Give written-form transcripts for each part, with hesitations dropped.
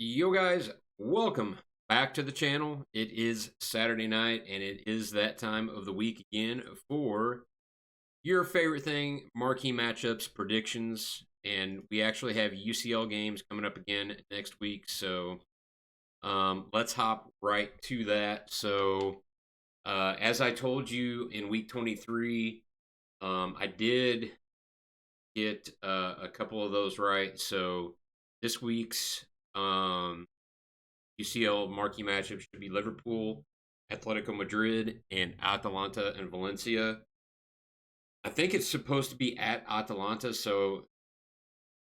Yo guys, welcome back to the channel. It is Saturday night and it is that time of the week again for your favorite thing, marquee matchups, predictions, and we actually have UCL games coming up again next week. So let's hop right to that. As I told you in week 23, I did get a couple of those right. So this week's UCL marquee matchup should be Liverpool, Atletico Madrid, and Atalanta and Valencia. I think it's supposed to be at Atalanta, so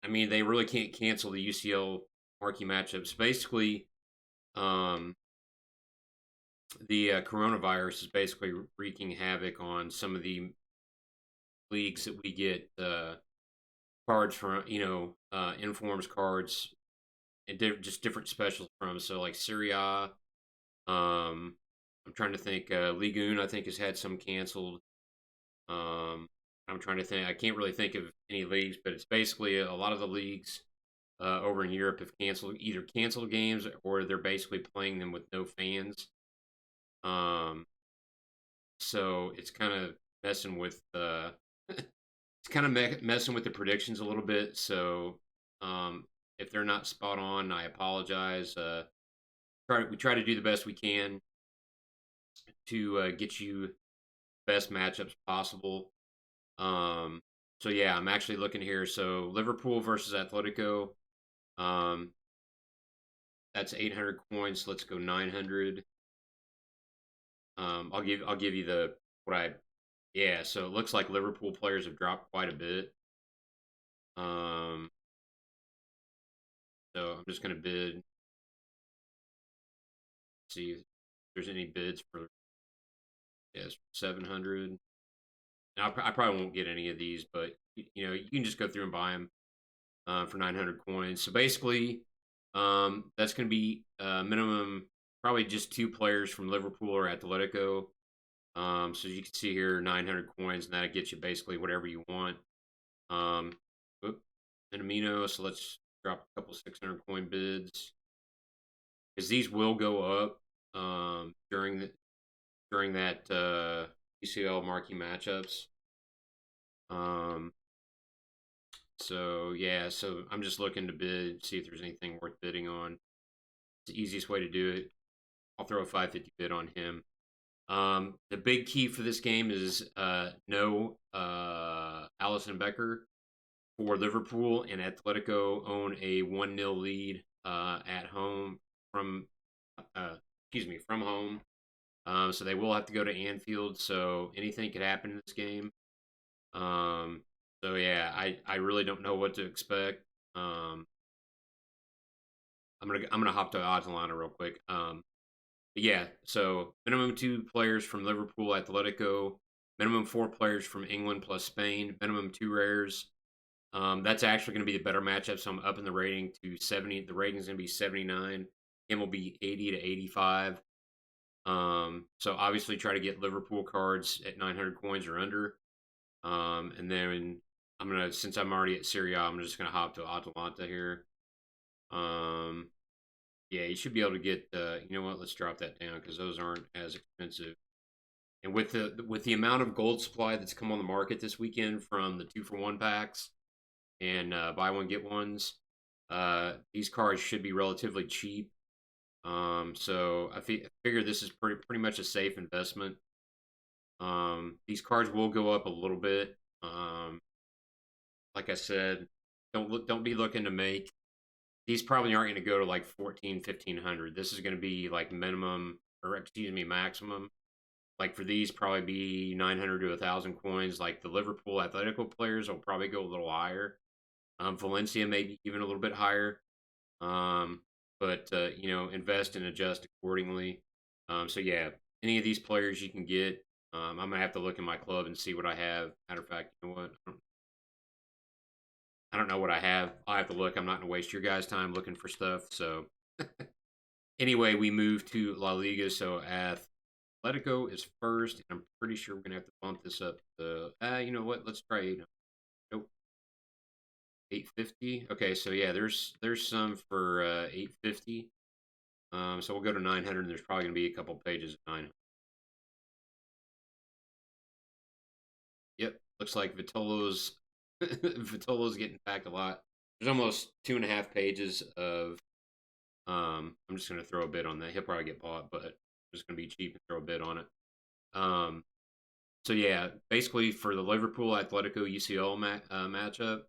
I mean they really can't cancel the UCL marquee matchups. Basically, um, the coronavirus is basically wreaking havoc on some of the leagues that we get cards from, informs cards and just different specials from. So like Serie A, I'm trying to think. Ligue 1, I think, has had some canceled. I'm trying to think. I can't really think of any leagues, but it's basically a lot of the leagues over in Europe have either canceled games or they're basically playing them with no fans. Um, so it's kind of messing with messing with the predictions a little bit. So if they're not spot on, I apologize. We try to do the best we can to get you best matchups possible. Um, so yeah, I'm actually looking here. So Liverpool versus Atletico. Um, that's 800 coins. Let's go 900. I'll give you the what I yeah. So it looks like Liverpool players have dropped quite a bit. Um, so I'm just gonna bid. See if there's any bids for yes 700. Now I probably won't get any of these, but you can just go through and buy them for 900 coins. So basically, that's going to be minimum probably just two players from Liverpool or Atletico. So you can see here 900 coins, and that gets you basically whatever you want. Um, Minamino, so let's drop a couple 600 coin bids because these will go up during that UCL marquee matchups. Um, so yeah, so I'm just looking to bid, see if there's anything worth bidding on. It's the easiest way to do it. I'll throw a 550 bid on him. The big key for this game is no Allison Becker for Liverpool, and Atletico own a 1-0 lead at home from from home. So they will have to go to Anfield. So anything could happen in this game. Um, so yeah, I really don't know what to expect. I'm gonna hop to Atalanta real quick. But yeah, so minimum two players from Liverpool, Atletico, minimum four players from England plus Spain, minimum two rares. That's actually going to be the better matchup. So I'm up in the rating to 70. The rating is going to be 79. Him will be 80 to 85. So obviously try to get Liverpool cards at 900 coins or under. And then since I'm already at Serie A, I'm just gonna hop to Atalanta here. Um, yeah, you should be able to get. You know what? Let's drop that down because those aren't as expensive. And with the amount of gold supply that's come on the market this weekend from the 2-for-1 packs and buy one get ones, these cards should be relatively cheap. So I figure this is pretty much a safe investment. These cards will go up a little bit. Like I said, don't be looking to make these probably aren't going to go to like 14, 1500. This is going to be like minimum, or excuse me, maximum. Like for these, probably be 900 to 1,000 coins. Like the Liverpool Atletico players will probably go a little higher. Valencia maybe even a little bit higher. But invest and adjust accordingly. So yeah, any of these players you can get. I'm gonna have to look in my club and see what I have. Matter of fact, you know what? I don't know what I have. I'll have to look. I'm not gonna waste your guys' time looking for stuff. So anyway, we move to La Liga. So Atletico is first, and I'm pretty sure we're gonna have to bump this up. You know what? Let's try 800. Nope. 850. Okay, so yeah, there's some for 850. So we'll go to 900. There's probably gonna be a couple pages of 900. Yep, looks like Vitolo's Vitolo's getting packed a lot. There's almost 2.5 pages of. I'm just gonna throw a bid on that. He'll probably get bought, but I'm just gonna be cheap and throw a bid on it. Um, so yeah, basically for the Liverpool Atletico UCL matchup,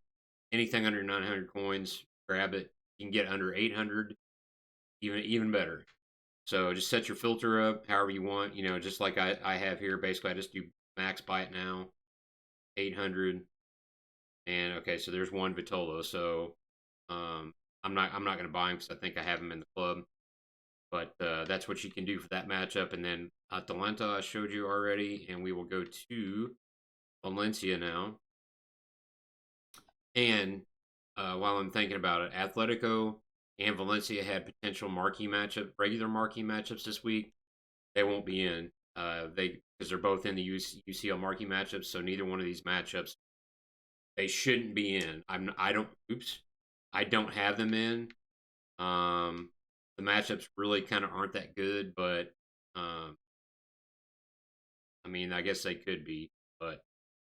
anything under 900 coins, grab it. You can get under 800, even better. So just set your filter up however you want. Just like I have here. Basically, I just do max buy it now, 800, and okay, so there's one Vitolo. So I'm not going to buy him because I think I have him in the club. But that's what you can do for that matchup. And then Atalanta I showed you already, and we will go to Valencia now. And while I'm thinking about it, Atletico and Valencia had potential regular marquee matchups this week. They won't be in. Because they're both in the UCL marquee matchups, so neither one of these matchups they shouldn't be in. I don't have them in. Um, the matchups really kind of aren't that good, but um, I mean, I guess they could be, but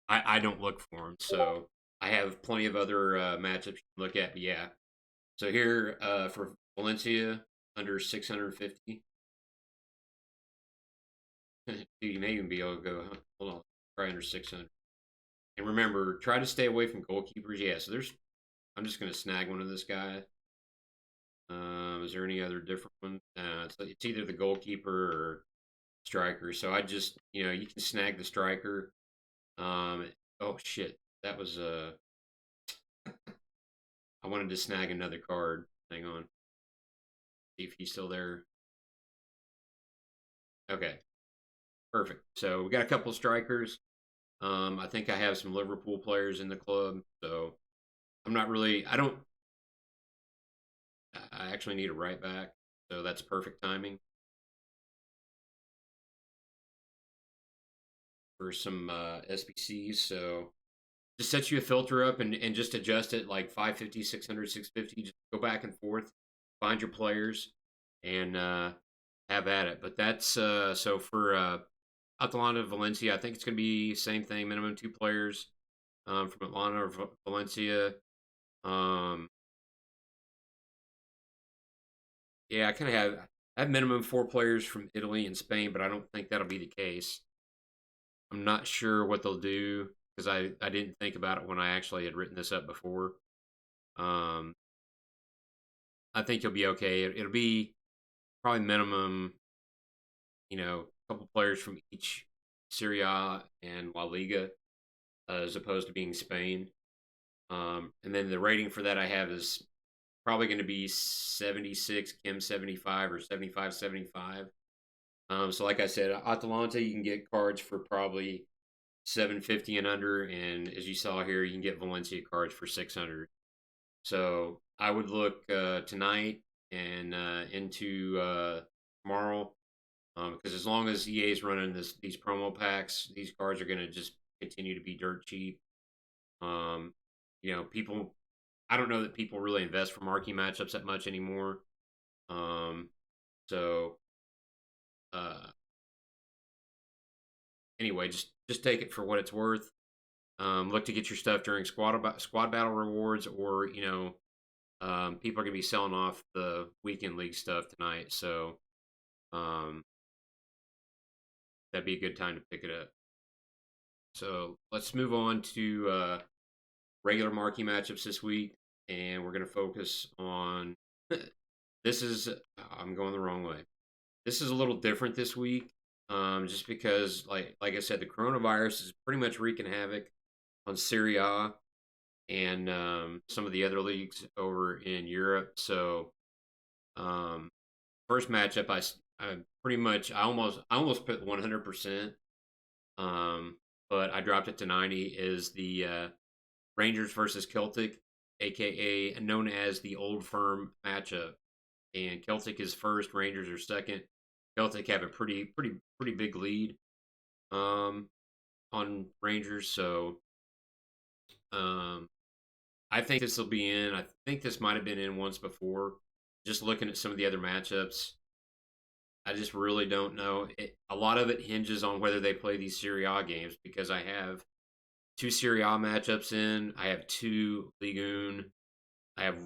I don't look for them. So I have plenty of other matchups you can look at. But yeah, so here for Valencia under 650, dude, you may even be able to go. Hold on, try under 600. And remember, try to stay away from goalkeepers. Yeah, so there's. I'm just gonna snag one of this guy. Is there any other different one? It's either the goalkeeper or striker. So I just, you can snag the striker. Oh shit, that was I wanted to snag another card. Hang on, see if he's still there. Okay, perfect. So we got a couple of strikers. I think I have some Liverpool players in the club, so I'm not really. I don't. I actually need a right back, so that's perfect timing for some SBCs. So just set you a filter up and just adjust it like 550, 600, 650. Just go back and forth, find your players, and have at it. But that's so for Atalanta Valencia. I think it's going to be same thing. Minimum 2 players from Atlanta or Valencia. Um, yeah, I have minimum 4 players from Italy and Spain, but I don't think that'll be the case. I'm not sure what they'll do because I didn't think about it when I actually had written this up before. Um, I think you'll be okay. It'll be probably minimum, a couple players from each Serie A and La Liga, as opposed to being Spain. And then the rating for that I have is probably going to be 76, Kim 75, or 75, 75. So like I said, Atalanta, you can get cards for probably 750 and under, and as you saw here, you can get Valencia cards for 600. So I would look tonight and into tomorrow, because as long as EA is running these promo packs, these cards are going to just continue to be dirt cheap. Um, people. I don't know that people really invest for marquee matchups that much anymore. Um, so uh, anyway, just take it for what it's worth. Look to get your stuff during squad battle rewards, or people are gonna be selling off the weekend league stuff tonight, so um, that'd be a good time to pick it up. So let's move on to regular marquee matchups this week, and we're gonna focus on. This is I'm going the wrong way. This is a little different this week, just because, like I said, the coronavirus is pretty much wreaking havoc on Serie A and some of the other leagues over in Europe. So, um, first matchup, I pretty much I almost put 100%, but I dropped it to 90. Is the Rangers versus Celtic, aka known as the Old Firm matchup, and Celtic is first, Rangers are second. Celtic have a pretty big lead um, on Rangers, so um, I think this will be in. I think this might have been in once before. Just looking at some of the other matchups, I just really don't know. A lot of it hinges on whether they play these Serie A games because I have two Serie A matchups in. I have two Ligue 1. I have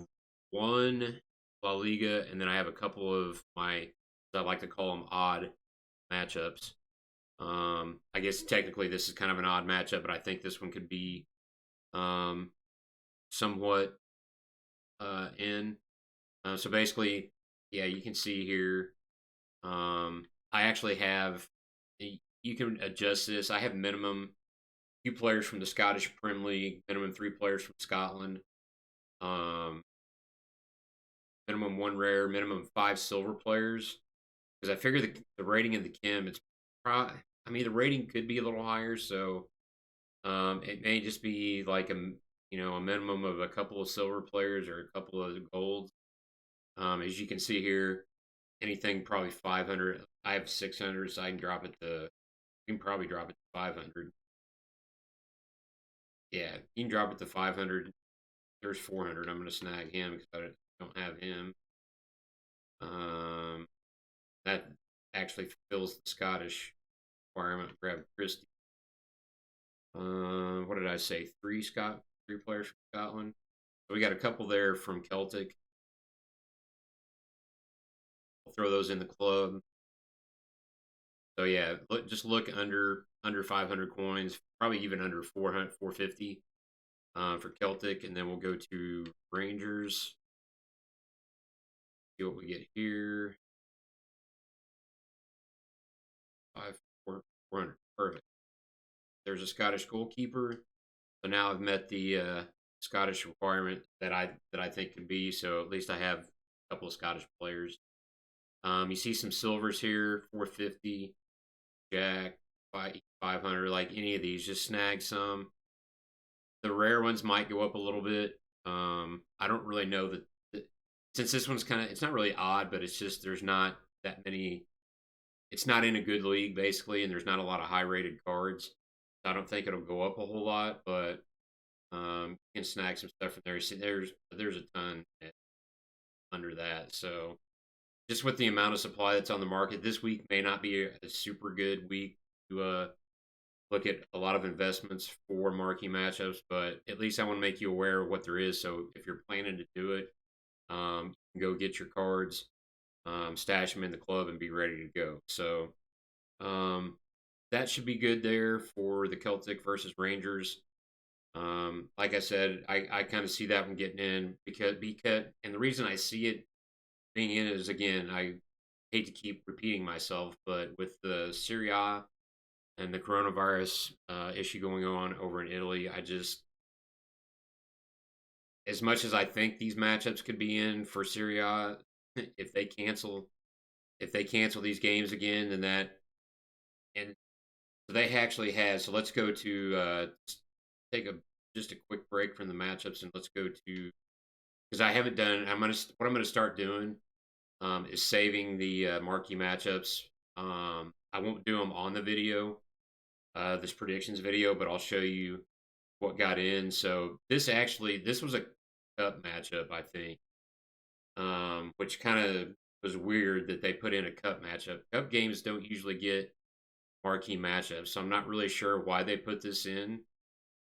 one La Liga, and then I have a couple of my, I like to call them odd matchups. I guess technically this is kind of an odd matchup, but I think this one could be um, somewhat in. So basically, yeah, you can see here. I actually have. You can adjust this. I have minimum two players from the Scottish Premier League, minimum three players from Scotland, um, minimum one rare, minimum five silver players. Because I figure the rating in the Kim, it's probably. I mean, the rating could be a little higher, so it may just be like a minimum of a couple of silver players or a couple of golds. As you can see here, anything probably 500. I have 600, so I can drop it to. You can probably drop it to 500. Yeah, you can drop it to 500. There's 400. I'm going to snag him because I don't have him. Um, that actually fulfills the Scottish requirement. Grab Christie. What did I say? Three players from Scotland. So we got a couple there from Celtic. We'll throw those in the club. So yeah, just look under 500 coins, probably even under 400, 450 for Celtic, and then we'll go to Rangers. See what we get here. 400. Perfect. There's a Scottish goalkeeper. So now I've met the Scottish requirement that I think can be. So at least I have a couple of Scottish players. You see some silvers here, 450, Jack, 500. Like any of these, just snag some. The rare ones might go up a little bit. I don't really know that since this one's it's not really odd, but it's just there's not that many. It's not in a good league basically, and there's not a lot of high rated cards. So I don't think it'll go up a whole lot, but you can snag some stuff from there. See, there's a ton under that. So just with the amount of supply that's on the market, this week may not be a super good week to look at a lot of investments for marquee matchups, but at least I want to make you aware of what there is. So if you're planning to do it, you can go get your cards, stash them in the club, and be ready to go. So that should be good there for the Celtic versus Rangers. Like I said, I kind of see that one getting in because and the reason I see it being in is again, I hate to keep repeating myself, but with the Serie A and the coronavirus issue going on over in Italy, I just as much as I think these matchups could be in for Serie A, if they cancel these games again, then that and so they actually had. So let's go to take just a quick break from the matchups and let's go to because I haven't done. What I'm gonna start doing is saving the marquee matchups. I won't do them on the video, this predictions video, but I'll show you what got in. So this was a cup matchup, I think, which kind of was weird that they put in a cup matchup. Cup games don't usually get marquee matchups, so I'm not really sure why they put this in.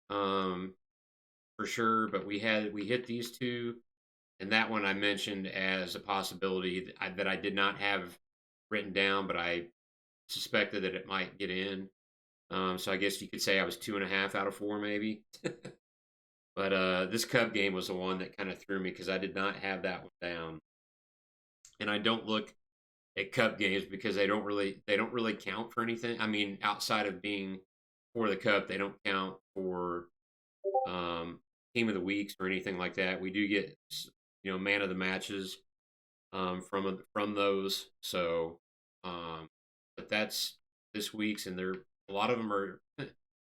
For sure, but we hit these two, and that one I mentioned as a possibility that I did not have written down, but I suspected that it might get in. So I guess you could say I was 2.5 out of 4, maybe. But this Cub game was the one that kind of threw me because I did not have that one down, and I don't look at Cup games because they don't really count for anything. I mean, outside of being for the Cup, they don't count for team of the weeks or anything like that. We do get man of the matches from those. So, but that's this week's, and a lot of them are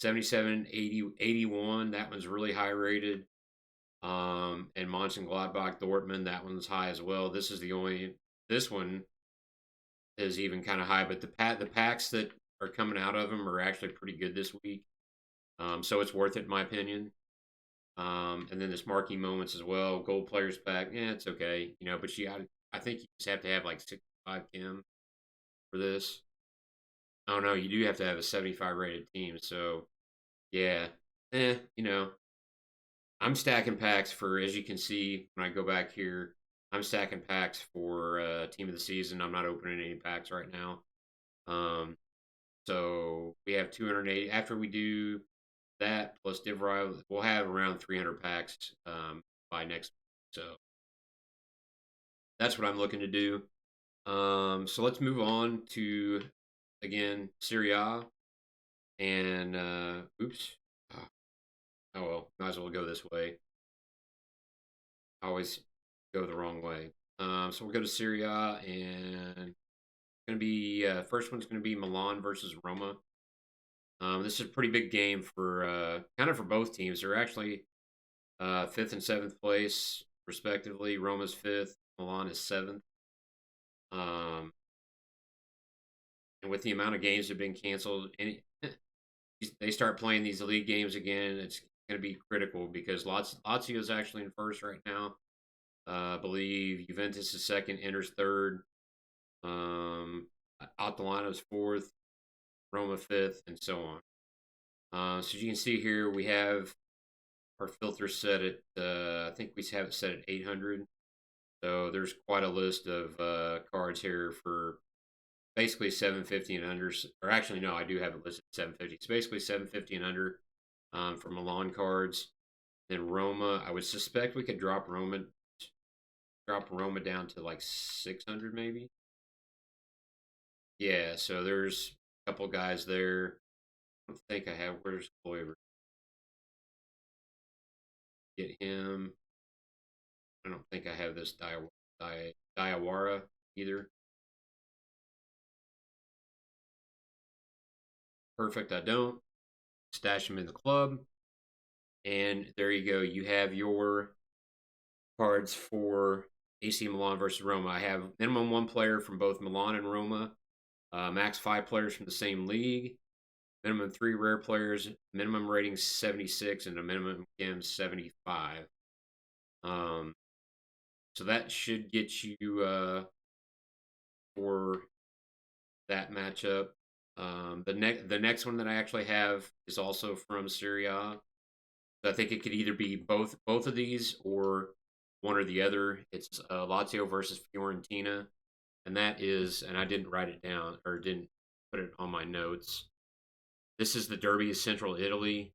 77, 80, 81. That one's really high rated. And Mönchengladbach, Dortmund, that one's high as well. This one is even kind of high, but the packs that are coming out of them are actually pretty good this week. So it's worth it in my opinion. And then this marquee moments as well. Gold players pack, yeah, it's okay, But I think you just have to have like 65 Kim for this. Oh no, you do have to have a 75 rated team. So yeah, I'm stacking packs for, as you can see when I go back here. I'm stacking packs for team of the season. I'm not opening any packs right now. Um, so we have 280. After we do that plus Div Rival, we'll have around 300 packs by next week. So that's what I'm looking to do. So let's move on to, again, Serie A. And oops. Oh well, might as well go this way. I always go the wrong way. So we'll go to Serie A, and it's gonna be first one's gonna be Milan versus Roma. This is a pretty big game for kind of for both teams. They're actually fifth and seventh place respectively. Roma's fifth, Milan is seventh. Um, and with the amount of games that have been canceled, they start playing these league games again, it's going to be critical because Lazio is actually in first right now. I believe Juventus is second, Inter's third, um, Atalana's fourth, Roma fifth, and so on. So as you can see here, we have our filter set at, I think we have it set at 800. So there's quite a list of cards here for basically 750 and under. Or actually, no, I do have it listed at 750. It's basically 750 and under for Milan cards. Then Roma, I would suspect we could drop Roma down to like 600 maybe. Yeah, so there's a couple guys there. I don't think I have. Where's Kloiber? Get him. I don't think I have this Diawara either. Perfect, I don't. Stash him in the club. And there you go. You have your cards for AC Milan versus Roma. I have minimum one player from both Milan and Roma, max 5 players from the same league, minimum 3 rare players, minimum rating 76, and a minimum Kim 75. Um, so that should get you for that matchup. The next one that I actually have is also from Serie A. So I think it could either be both of these or one or the other. It's Lazio versus Fiorentina, and that is, and I didn't write it down or didn't put it on my notes. This is the Derby of Central Italy.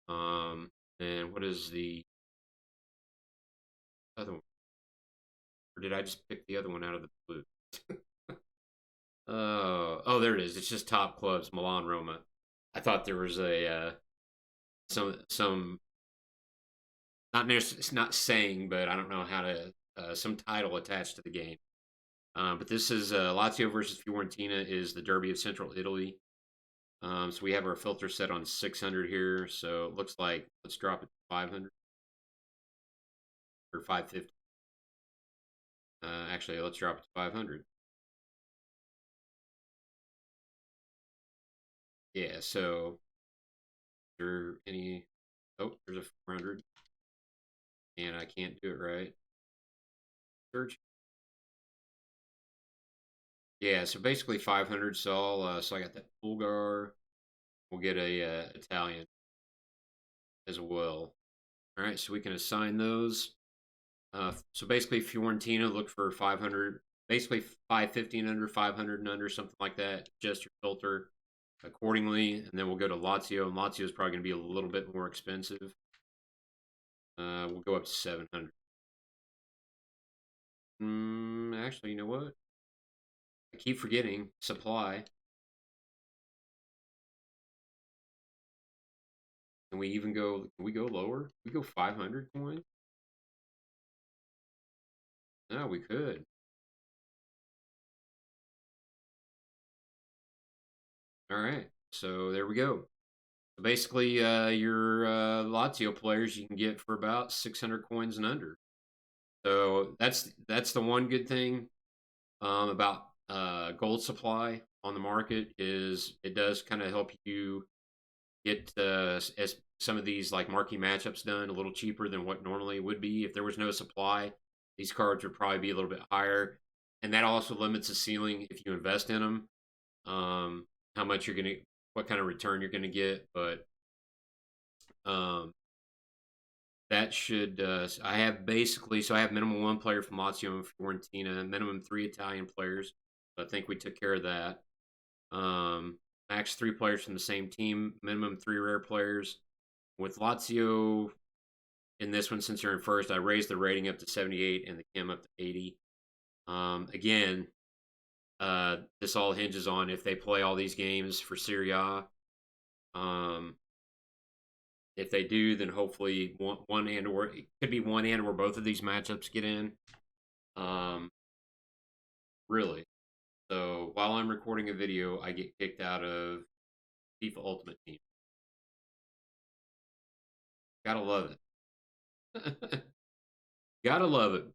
And what is the other one? Or did I just pick the other one out of the blue? Oh, there it is. It's just top clubs, Milan, Roma. I thought there was a some not necessarily, it's not saying, but I don't know how to some title attached to the game. But this is Lazio versus Fiorentina is the Derby of Central Italy. So we have our filter set on 600 here. So it looks like let's drop it to 500 or 550. Actually, let's drop it to 500. Yeah. So there any? Oh, there's a 400, and I can't do it right. Search. Yeah. So basically 500. So I got that Bulgar. We'll get a Italian as well. All right, so we can assign those. So basically, Fiorentina look for 500, basically 550 and under, 500 and under, something like that. Adjust your filter accordingly, and then we'll go to Lazio, and Lazio is probably going to be a little bit more expensive. We'll go up to 700. Actually, you know what? I keep forgetting supply. Can we even go? Can we go lower? We go 500 coins? No, we could. All right, so there we go. Basically, your Lazio players you can get for about 600 coins and under. So that's the one good thing about gold supply on the market is it does kind of help you get some of these like marquee matchups done a little cheaper than what normally would be. If there was no supply, these cards would probably be a little bit higher, and that also limits the ceiling if you invest in them. How much you're gonna, what kind of return you're gonna get, but um, that should. I have basically, so I have minimum one player from Lazio and Fiorentina, minimum three Italian players. So I think we took care of that. Max three players from the same team, minimum three rare players. With Lazio in this one, since you're in first, I raised the rating up to 78 and the Kim up to 80. Again, this all hinges on if they play all these games for Serie A. If they do, then hopefully one and or it could be one and or both of these matchups get in. Um, really. So while I'm recording a video, I get kicked out of FIFA Ultimate Team. Gotta love it. Gotta love it.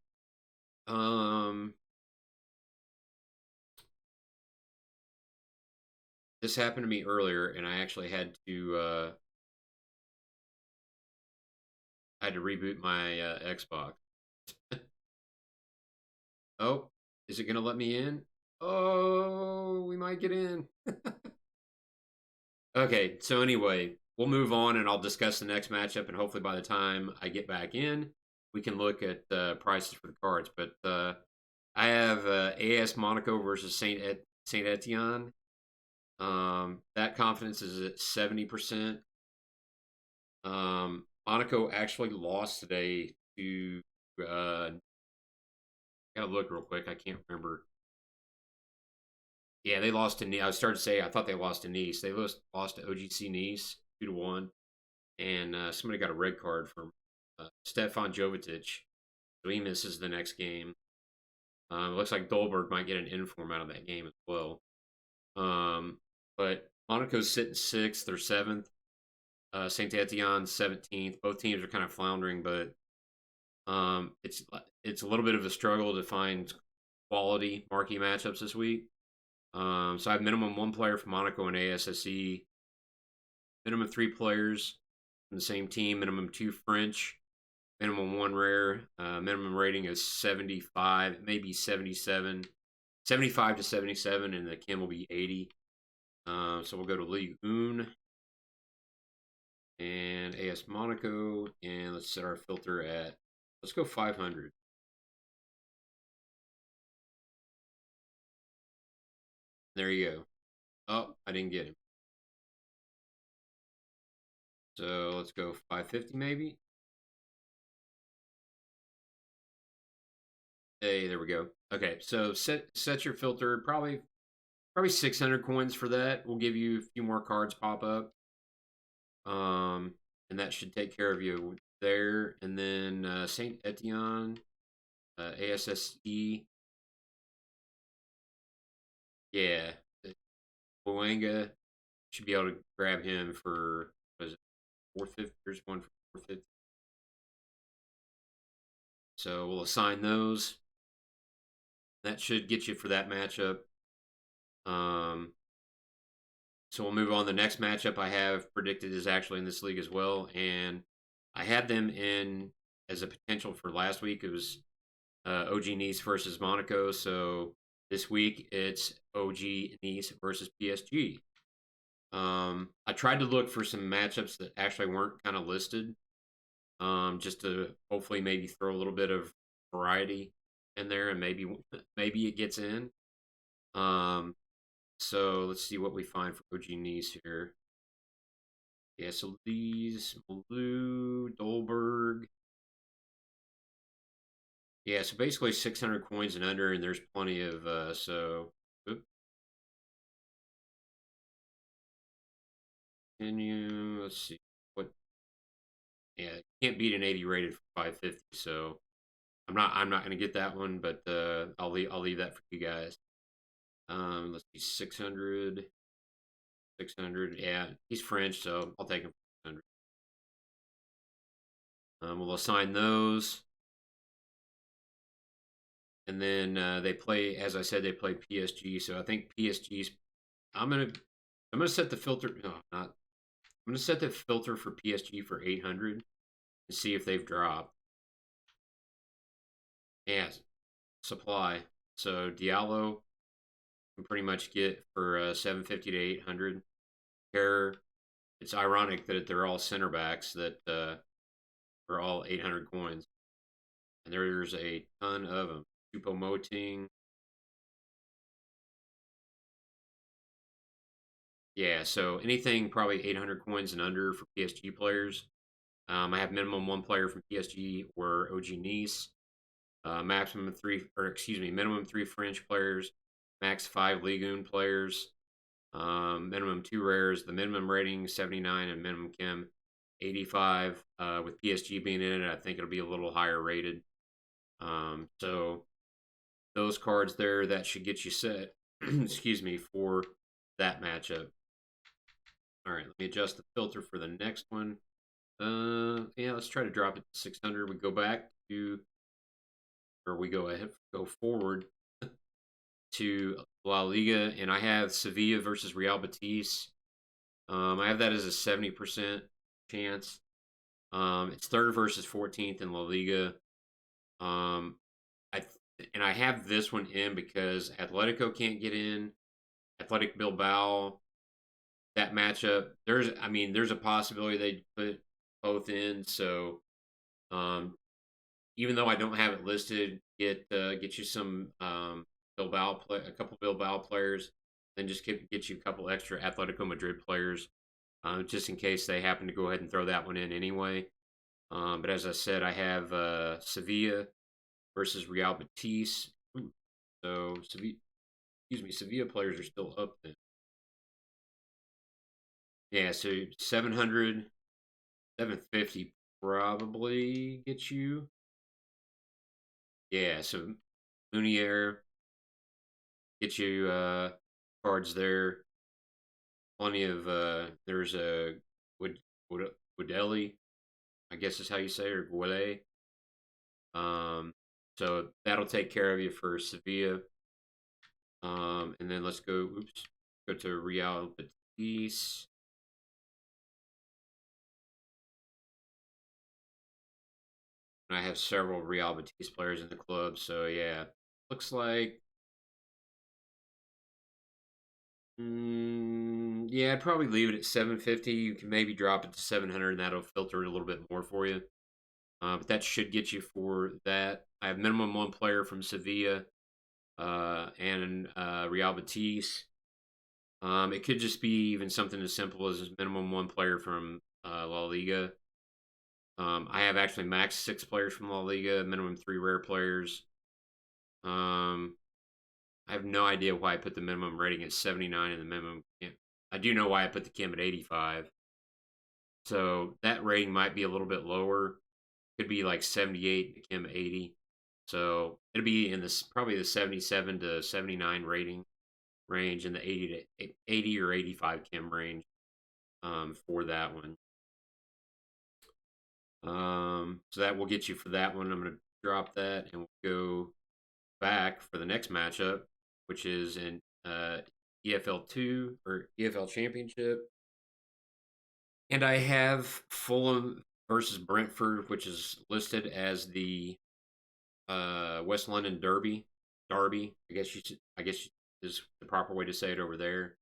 This happened to me earlier, and I actually had to reboot my Xbox. Oh, is it gonna let me in? Oh, we might get in. Okay, so anyway, we'll move on, and I'll discuss the next matchup, and hopefully by the time I get back in, we can look at prices for the cards. But I have AS Monaco versus Saint Etienne. That confidence is at 70%. Monaco actually lost today to. Gotta look real quick. I can't remember. Yeah, they lost to Nice. I was starting to say I thought they lost to Nice. They lost to OGC Nice 2-1, and somebody got a red card from Stefan Jovetic, so he misses the next game. It looks like Dolberg might get an inform out of that game as well. But Monaco's sitting sixth or seventh. Saint Etienne 17th. Both teams are kind of floundering, but it's a little bit of a struggle to find quality marquee matchups this week. So I have minimum one player from Monaco and ASSE, minimum three players from the same team, minimum two French, minimum one rare. Minimum rating is 75, maybe 77, 75 to 77, and the Kim will be 80. So we'll go to Ligue 1 and AS Monaco, and let's set our filter at, let's go 500. There you go. Oh, I didn't get him. So let's go 550 maybe. Hey, there we go. Okay, so set your filter, probably 600 coins for that. We'll give you a few more cards pop up. And that should take care of you there. And then Saint Etienne, ASSE. Yeah, Boanga should be able to grab him for, was it 450? There's one for 450. So we'll assign those. That should get you for that matchup. So we'll move on. The next matchup I have predicted is actually in this league as well, and I had them in as a potential for last week. It was OG Nice versus Monaco. So this week it's OG Nice versus PSG. I tried to look for some matchups that actually weren't kind of listed, just to hopefully maybe throw a little bit of variety in there, and maybe it gets in. So let's see what we find for OG Nice here. Yeah, so these Blue, Dolberg. Yeah, so basically 600 coins and under, and there's plenty of continue. Let's see what. Yeah, can't beat an 80 rated for 550. So I'm not gonna get that one, but I'll leave that for you guys. Let's see, 600. 600. Yeah, he's French, so I'll take him for 600. We'll assign those. And then they play, as I said, they play PSG. So I think PSG's. I'm gonna set the filter. No, not. I'm I'm gonna set the filter for PSG for 800 and see if they've dropped. Yeah, supply. So Diallo can pretty much get for 750 to 800. Care. It's ironic that they're all center backs that are all 800 coins, and there's a ton of them. Choupo-Moting. Yeah, so anything probably 800 coins and under for PSG players. I have minimum one player from PSG or OG Nice. Maximum three, or excuse me, minimum three French players. Max five Ligue 1 players. Minimum two rares. The minimum rating 79 and minimum chem 85. With PSG being in it, I think it'll be a little higher rated. So those cards there, that should get you set. Excuse me, for that matchup. All right, let me adjust the filter for the next one. Yeah, let's try to drop it to 600. We go back to, or we go forward to La Liga, and I have Sevilla versus Real Betis. I have that as a 70% chance. It's third versus 14th in La Liga. Um, I have this one in because Atletico can't get in. Athletic Bilbao, that matchup. There's a possibility they put both in. So, um, even though I don't have it listed, get you some a couple Bilbao players, then just get you a couple extra Atletico Madrid players, just in case they happen to go ahead and throw that one in anyway. But as I said, I have Sevilla versus Real Betis. Ooh, so Sevilla players are still up then. Yeah, so 700, 750 probably gets you. Yeah, so Munier get you cards there. Plenty of there's a Wood Woodelli, I guess is how you say it, or Guele. So that'll take care of you for Sevilla. And then let's go. Oops, go to Real Betis. I have several Real Betis players in the club, so yeah, looks like. Yeah, I'd probably leave it at 750. You can maybe drop it to 700, and that'll filter it a little bit more for you. But that should get you for that. I have minimum one player from Sevilla and Real Betis. It could just be even something as simple as minimum one player from La Liga. I have actually max six players from La Liga, minimum three rare players. Um, I have no idea why I put the minimum rating at 79 and the minimum. I do know why I put the Kim at 85. So that rating might be a little bit lower. Could be like 78, the Kim 80. So it'll be in this probably the 77 to 79 rating range, in the 80 or 85 Kim range for that one. So that will get you for that one. I'm going to drop that and we'll go back for the next matchup, which is in EFL 2 or EFL Championship. And I have Fulham versus Brentford, which is listed as the West London Derby. Derby, I guess is the proper way to say it over there.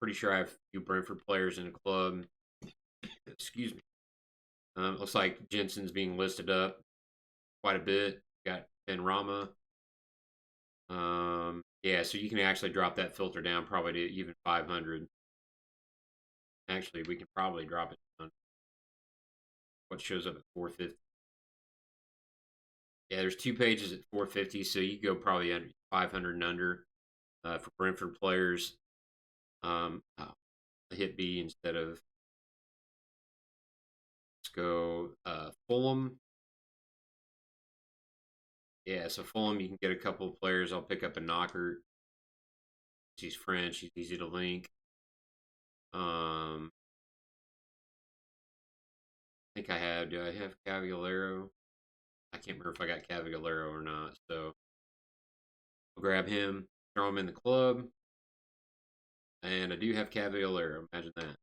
Pretty sure I have a few Brentford players in the club. Excuse me. Looks like Jensen's being listed up quite a bit. Got Ben Rama. Yeah, so you can actually drop that filter down probably to even 500. Actually, we can probably drop it down. What shows up at 450? Yeah, there's two pages at 450, so you go probably under 500 and under for Brentford players. Hit B instead of, let's go Fulham. Yeah, so Fulham, you can get a couple of players. I'll pick up a Knocker. He's French. He's easy to link. I think I have. Do I have Cavallero? I can't remember if I got Cavallero or not. So I'll grab him, throw him in the club. and I do have Cavalier. Imagine that.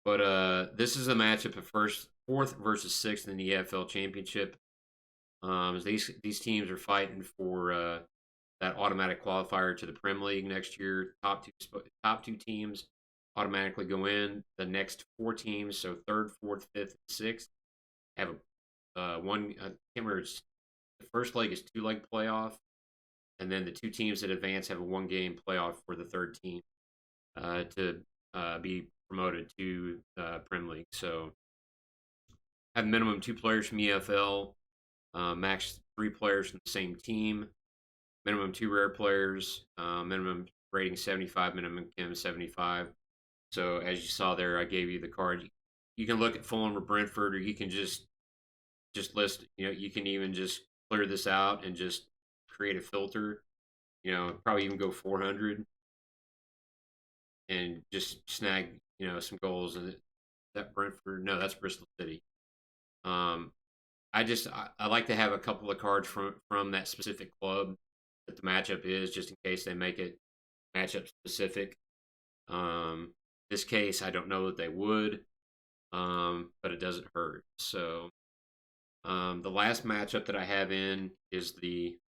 But this is a matchup of fourth versus sixth in the EFL Championship. These teams are fighting for that automatic qualifier to the Premier League next year. Top two teams automatically go in. The next four teams, so third, fourth, fifth, and sixth, have a one. I can't remember. The first leg is 2-leg playoff, and then the two teams that advance have a one-game playoff for the third team to be promoted to Premier League. So have minimum 2 players from EFL, max 3 players from the same team, minimum 2 rare players, minimum rating 75, minimum Kim 75. So as you saw there, I gave you the card. You can look at Fulham or Brentford, or you can just list. You can even just clear this out and just create a filter. Probably even go 400 and just snag some goals. And that Brentford? No, that's Bristol City. I like to have a couple of cards from that specific club that the matchup is, just in case they make it matchup specific. This case, I don't know that they would, but it doesn't hurt. So the last matchup that I have in is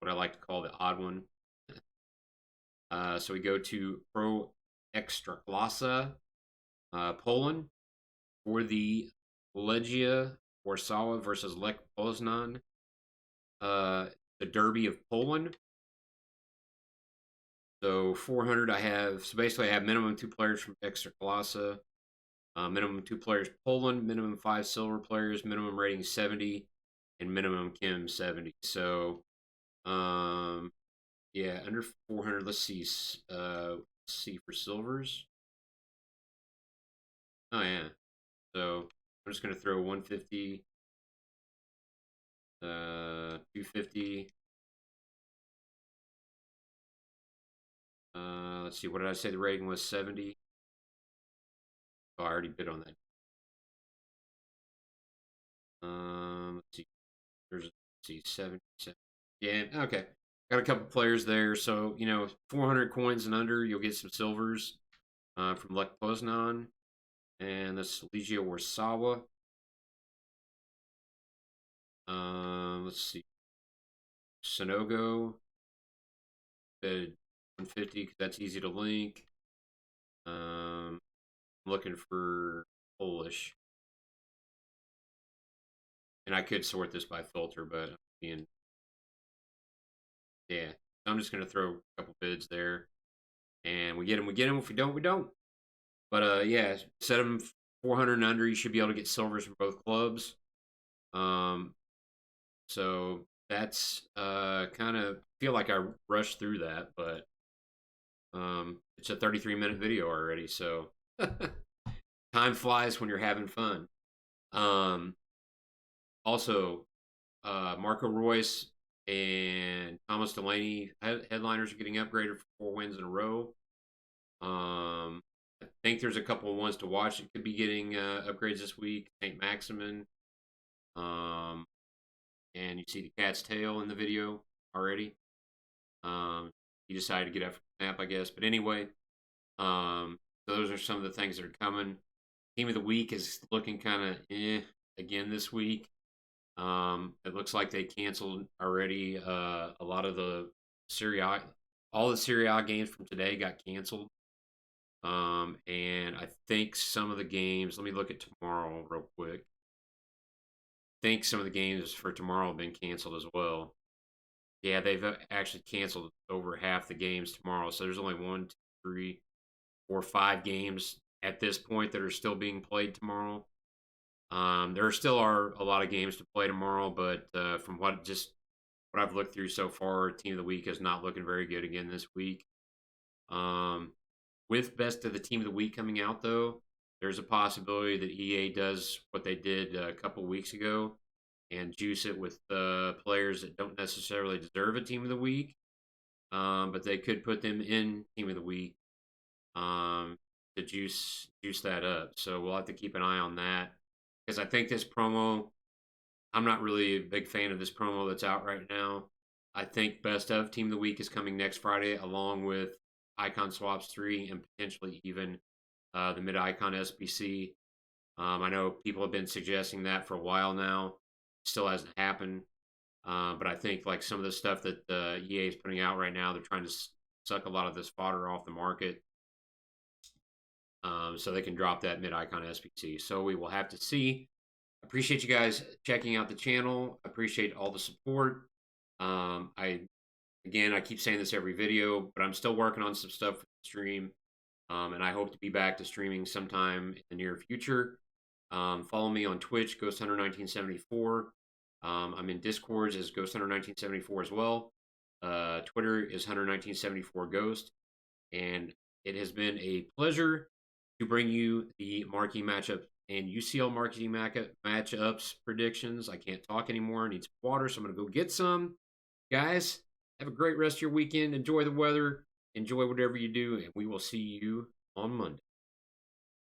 what I like to call the odd one. So we go to Pro Ekstraklasa, Poland, for the Legia Warsaw versus Lech Poznan, the Derby of Poland. So 400, so basically I have minimum 2 players from Ekstraklasa, minimum 2 players Poland, minimum 5 silver players, minimum rating 70, and minimum Kim 70. So, yeah, under 400. Let's see for silvers. Oh yeah. So I'm just gonna throw 150, 250. Let's see. What did I say? The rating was 70. Oh, I already bid on that. Let's see. Let's see, 70. Yeah, okay. Got a couple players there. So, 400 coins and under, you'll get some silvers from Lech Poznan. And that's Legia Warsaw. Let's see. Sonogo. Bid 150 because that's easy to link. I'm looking for Polish. And I could sort this by filter, but yeah. I'm just gonna throw a couple bids there, and we get them. We get them. If we don't, we don't. But yeah, set them 400 and under. You should be able to get silvers from both clubs. So that's kind of feel like I rushed through that, but it's a 33-minute video already, so time flies when you're having fun. Also, Marco Royce and Thomas Delaney headliners are getting upgraded for 4 wins in a row. I think there's a couple of ones to watch that could be getting upgrades this week. St. Maximin. And you see the cat's tail in the video already. He decided to get up from the snap, I guess. But anyway, those are some of the things that are coming. Team of the week is looking kind of again this week. It looks like they canceled already. A lot of the all the Serie A games from today got canceled. And I think some of the games, let me look at tomorrow real quick. I think some of the games for tomorrow have been canceled as well. Yeah, they've actually canceled over half the games tomorrow. So there's only 1, 2, 3, 4, 5 games at this point that are still being played tomorrow. There still are a lot of games to play tomorrow, but from what I've looked through so far, Team of the Week is not looking very good again this week. With Best of the Team of the Week coming out, though, there's a possibility that EA does what they did a couple weeks ago and juice it with players that don't necessarily deserve a Team of the Week, but they could put them in Team of the Week to juice that up. So we'll have to keep an eye on that, because I think this promo, I'm not really a big fan of this promo that's out right now. I think Best of Team of the Week is coming next Friday, along with icon swaps 3, and potentially even the mid icon SBC. I know people have been suggesting that for a while now. Still hasn't happened. But I think like some of the stuff that EA is putting out right now, they're trying to suck a lot of this fodder off the market, so they can drop that mid icon SBC. So we will have to see. Appreciate you guys checking out the channel. Appreciate all the support. I Again, I keep saying this every video, but I'm still working on some stuff for the stream, and I hope to be back to streaming sometime in the near future. Follow me on Twitch, Ghost Hunter 1974. I'm in Discords as Ghost Hunter 1974 as well. Twitter is Hunter 1974 Ghost, and it has been a pleasure to bring you the marquee matchup and UCL marquee matchups predictions. I can't talk anymore. I need some water, so I'm going to go get some. Guys, have a great rest of your weekend. Enjoy the weather. Enjoy whatever you do, and we will see you on Monday.